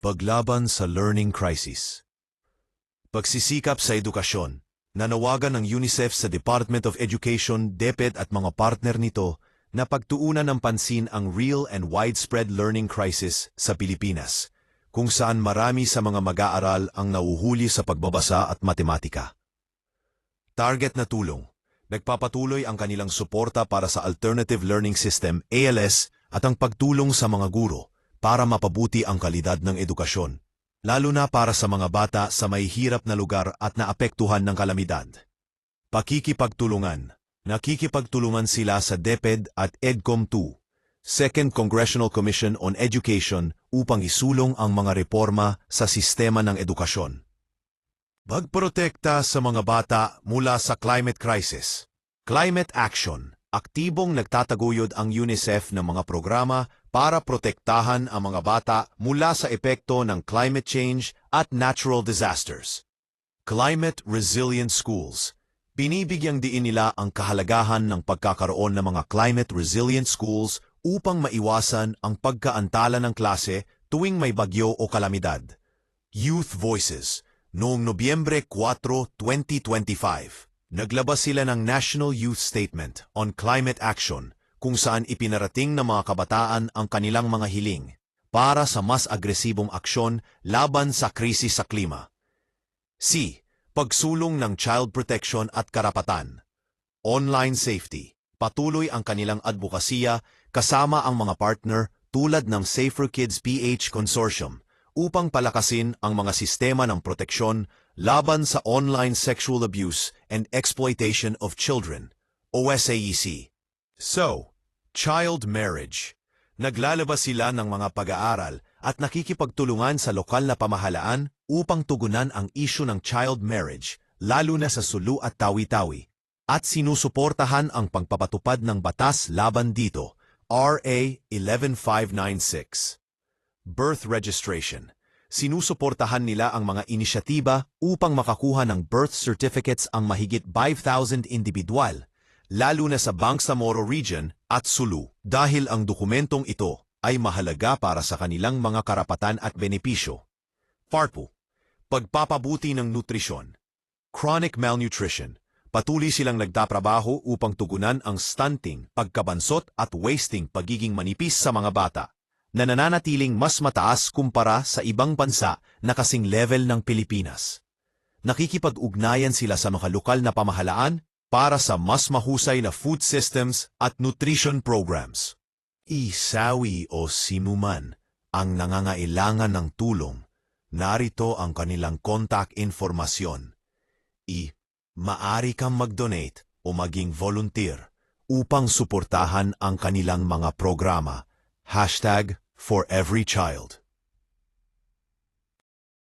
Paglaban sa learning crisis. Pagsisikap sa edukasyon. Nanawagan ng UNICEF sa Department of Education, DepEd at mga partner nito na pagtuunan ng pansin ang real and widespread learning crisis sa Pilipinas, kung saan marami sa mga mag-aaral ang nauhuli sa pagbabasa at matematika. Target na tulong. Nagpapatuloy ang kanilang suporta para sa Alternative Learning System, ALS, at ang pagtulong sa mga guro para mapabuti ang kalidad ng edukasyon, lalo na para sa mga bata sa may hirap na lugar at naapektuhan ng kalamidad. Pakikipagtulungan. Nakikipagtulungan sila sa DepEd at EDCOM-2, Second Congressional Commission on Education, upang isulong ang mga reforma sa sistema ng edukasyon. Pagprotekta sa mga bata mula sa climate crisis. Climate action. Aktibong nagtataguyod ang UNICEF ng mga programa para protektahan ang mga bata mula sa epekto ng climate change at natural disasters. Climate resilient schools. Binibigyang diin nila ang kahalagahan ng pagkakaroon ng mga climate resilient schools upang maiwasan ang pagkaantala ng klase tuwing may bagyo o kalamidad. Youth Voices. Noong Nobyembre 4, 2025, naglabas sila ng National Youth Statement on Climate Action kung saan ipinarating ng mga kabataan ang kanilang mga hiling para sa mas agresibong aksyon laban sa krisis sa klima. C. Pagsulong ng child protection at karapatan. Online safety. Patuloy ang kanilang advokasya kasama ang mga partner tulad ng Safer Kids PH Consortium upang palakasin ang mga sistema ng proteksyon laban sa online sexual abuse and exploitation of children, OSAEC. So, child marriage. Naglalabas sila ng mga pag-aaral at nakikipagtulungan sa lokal na pamahalaan upang tugunan ang isyu ng child marriage, lalo na sa Sulu at Tawi-Tawi, at sinusuportahan ang pagpapatupad ng batas laban dito, RA 11596. Birth registration. Sinusuportahan nila ang mga inisyatiba upang makakuha ng birth certificates ang mahigit 5,000 individual, lalo na sa Bangsamoro Region at Sulu, dahil ang dokumentong ito ay mahalaga para sa kanilang mga karapatan at benepisyo. PARPU. Pagpapabuti ng nutrisyon. Chronic malnutrition. Patuloy silang nagtatrabaho upang tugunan ang stunting, pagkabansot at wasting pagiging manipis sa mga bata, na nananatiling mas mataas kumpara sa ibang bansa na kasing level ng Pilipinas. Nakikipag-ugnayan sila sa mga lokal na pamahalaan para sa mas mahusay na food systems at nutrition programs. Isawi o sinuman ang nangangailangan ng tulong. Narito ang kanilang contact informasyon. Maari kang mag-donate o maging volunteer upang suportahan ang kanilang mga programa. #ForEveryChild